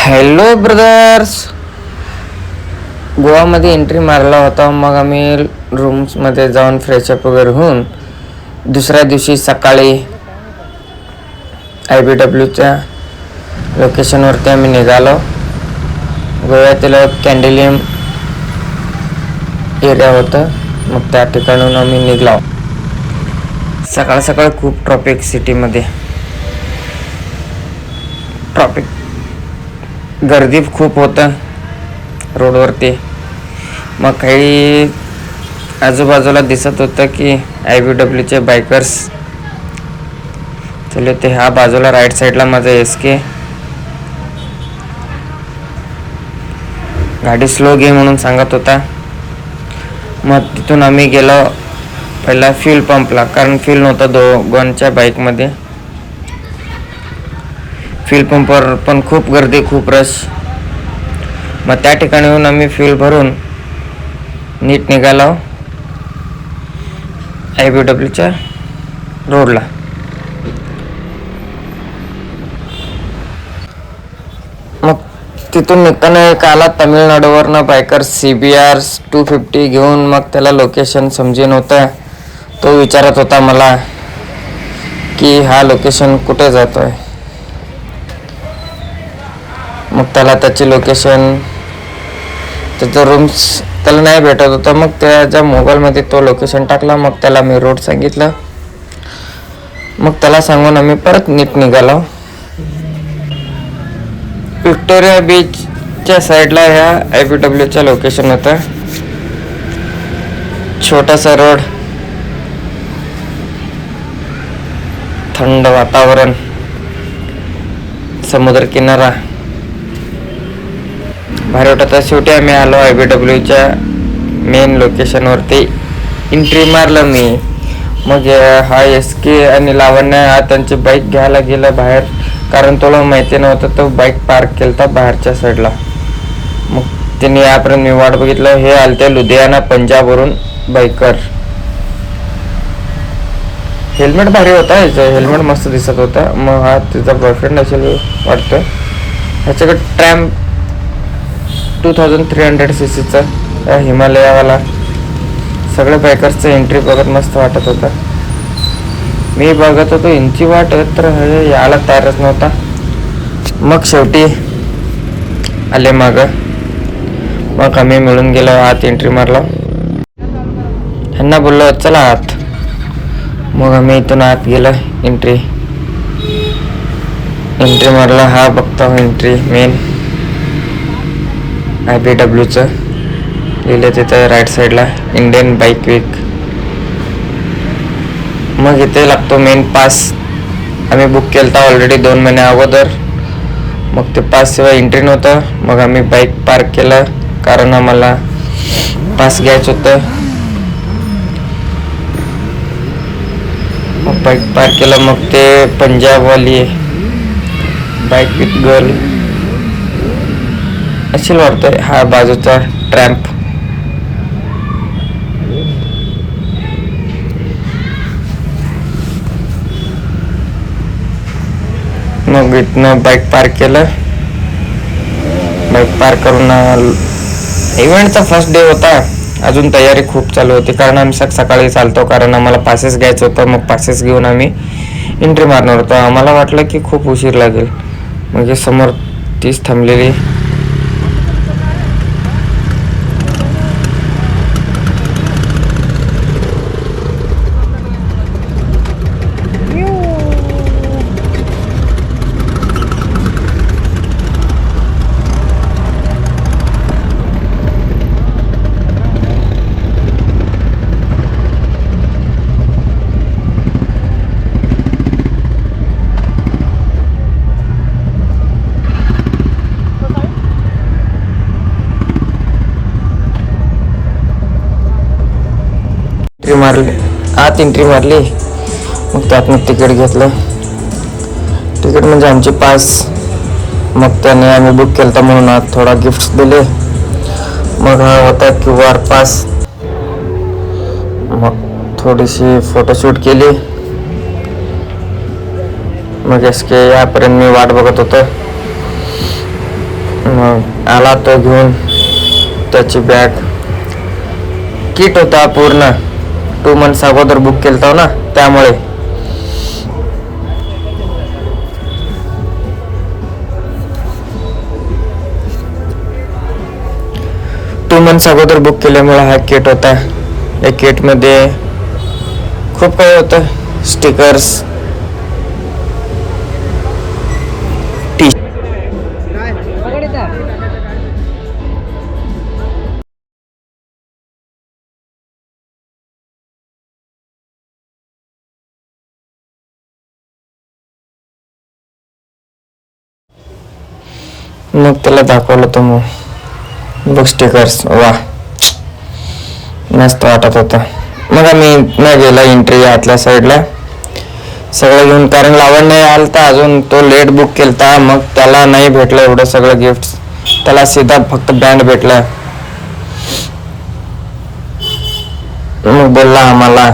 Hello brothers. गोवामध्ये entry मारला होता. मग आम्ही रूम्समध्ये जाऊन फ्रेशअप वगैरे होऊन दुसऱ्या दिवशी सकाळी IBWच्या लोकेशनवरती आम्ही निघालो. गोव्यातील कॅन्डिलियम एरिया होतं. मग त्या ठिकाणून आम्ही निघलो. सकाळ सकाळ खूप ट्रॉफिक सिटीमध्ये. ट्रॉफिक गर्दी खूप होतं रोडवरती. मग काही आजूबाजूला दिसत होतं की IBWचे बायकर्स चले ते. हा बाजूला राईट साईडला माझा SK गाडी स्लो घे म्हणून सांगत होता. मग तिथून आम्ही गेलो पहिला फ्यूल पंपला, कारण फ्यूल नव्हतं दोघांच्या बाईकमध्ये. फ्यूल पंपवर पण खूप गर्दी, खूप रश. मग त्या ठिकाणी येऊन आम्ही फ्यूल भरून नीट निघालो IBWच्या रोडला. मग तिथून निघताना एक आला तमिळनाडूवरनं बायकर CBR 250 घेऊन. मग त्याला लोकेशन समजे नव्हतं. तो विचारत होता मला की हा लोकेशन कुठे जातोय. मग त्याला त्याची लोकेशन, त्याचं रूम्स त्याला नाही भेटत होतं. मग त्याच्या मोबाईलमध्ये तो लोकेशन टाकला. मग त्याला मी रोड सांगितलं. मग त्याला सांगून आम्ही परत नीट निघालो. व्हिक्टोरिया बीचच्या साईडला ह्या IBWच्या लोकेशन होतं. छोटासा रोड, थंड वातावरण, समुद्रकिनारा भारी वाटत. शेवटी आम्ही आलो IBWच्या मेन लोकेशनवरती. एंट्री मारलं मी. मग हा SK आणि लावण्य हा त्यांची बाईक घ्यायला गेला बाहेर, कारण तुला माहिती नव्हतं तो बाईक पार्क केलता बाहेरच्या साईडला. मग त्यांनी यापर्यंत मी वाट बघितलं. हे आलते लुधियाना पंजाबवरून बाईकर. हेल्मेट भारी होता, ह्याचं हेल्मेट मस्त दिसत होता. मग हा तिचा बॉयफ्रेंड असेल वाटतं. ह्याच्याकडे ट्रॅम्प 2300 cc हिमालयावाला. सगळे बायकर्सचं एंट्री बघत मस्त वाटत होता. मी बघत होतो यांची वाट, तर याला तयारच नव्हता. मग शेवटी आले मागं. मग आम्ही मिळून गेलो, आत एंट्री मारला. ह्यांना बोललो चला आत. मग आम्ही इथून आत गेलो. एंट्री मारला. हा बघता एंट्री मेन IBWचं लिहिलं तिथं राईट साईडला इंडियन बाईक वीक. मग इथे लागतो मेन पास. आम्ही बुक केलता ऑलरेडी 2 महिन्या अगोदर. मग ते पास शिवाय एंट्री नव्हतं. मग आम्ही बाईक पार्क केलं, कारण आम्हाला पास घ्यायचं होतं. मग बाईक पार्क केलं. मग ते पंजाबवाली बाईक विथ गर्ल असेल वाटतंय. हा बाजूचा ट्रॅम्प. मग इथनं बाईक पार्क केलं. बाईक पार्क करून इव्हेंटचा फर्स्ट डे होता. अजून तयारी खूप चालू होती, कारण आम्ही सकाळी चालतो, कारण आम्हाला पासेस घ्यायचं होतं. मग पासेस घेऊन आम्ही एंट्री मारणार होतो. आम्हाला वाटलं की खूप उशीर लागेल. म्हणजे समोर तीच थांबलेली. आत एंट्री मारली. मग त्यातनं तिकीट घेतलं. तिकीट म्हणजे आमची पास. मग त्याने आम्ही बुक केलं म्हणून आत थोडा गिफ्ट्स दिले. मग हा होता QR पास. मग थोडीशी फोटोशूट केली. मग SK यापर्यंत मी वाट बघत होतो. मग आला तो घेऊन त्याची बॅग. किट होता पूर्ण, 2 months अगोदर बुक केलता ना, त्यामुळे. अगोदर बुक केल्यामुळे हा किट होता. या किट मध्ये खूप काही होतं, स्टिकर्स, मग त्याला दाखवलं तो मग स्टिकर्स. वा, मस्त वाटत होता. मग आम्ही न गेला एंट्री आतल्या साईडला सगळं घेऊन, कारण लावण नाही आलता अजून, तो लेट बुक केलता. मग त्याला नाही भेटलं एवढं सगळं गिफ्ट, त्याला सीधा फक्त बँड भेटला. मग बोलला आम्हाला